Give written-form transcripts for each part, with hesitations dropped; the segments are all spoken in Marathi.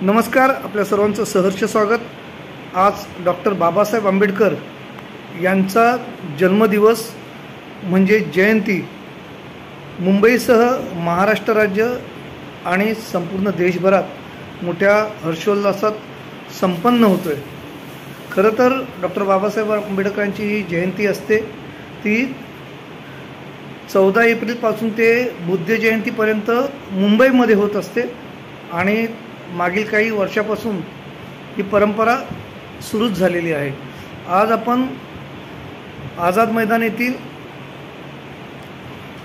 नमस्कार, आपल्या सर्वांचं सहर्ष स्वागत। आज डॉक्टर बाबासाहेब आंबेडकर यांचा जन्मदिवस म्हणजे जयंती मुंबईसह महाराष्ट्र राज्य आणि संपूर्ण देशभरात मोठ्या हर्षोल्लासात संपन्न होतोय। खरं तर डॉक्टर बाबासाहेब आंबेडकरांची ही जयंती असते ती 14 एप्रिलपासून ते बुद्ध जयंतीपर्यंत मुंबईमध्ये होत असते आणि मागील काही वर्षापासून ही परंपरा सुरूच झालेली आहे। आज आपण आझाद मैदान येथील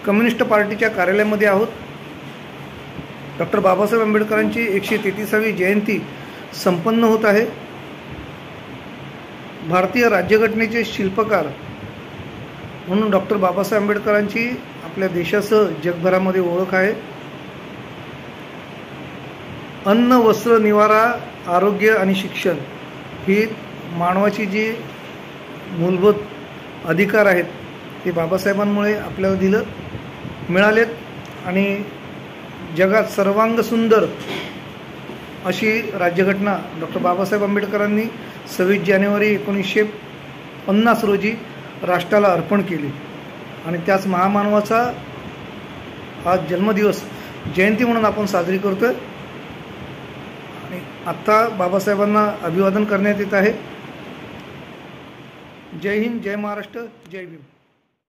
कम्युनिस्ट पार्टीच्या कार्यालयामध्ये आहोत। डॉक्टर बाबासाहेब आंबेडकरांची 133वी जयंती संपन्न होत आहे। भारतीय राज्यघटनेचे शिल्पकार म्हणून डॉक्टर बाबासाहेब आंबेडकरांची आपल्या देशासह जगभरामध्ये ओळख आहे। अन्न, वस्त्र, निवारा, आरोग्य आणि शिक्षण ही मानवाची जी मूलभूत अधिकार आहेत ते बाबासाहेबांमुळे आपल्याला मिळालेत आणि जगात सर्वांग सुंदर अशी राज्यघटना डॉक्टर बाबासाहेब आंबेडकरांनी 26 जानेवारी 1950 रोजी राष्ट्राला अर्पण केली आणि त्याच महामानवाचा आज जन्मदिवस जयंती म्हणून आपण साजरी करतोय। आत्ता बाबासाहेबांना अभिवादन करण्यात येत आहे। जय हिंद, जय महाराष्ट्र, जय भीम।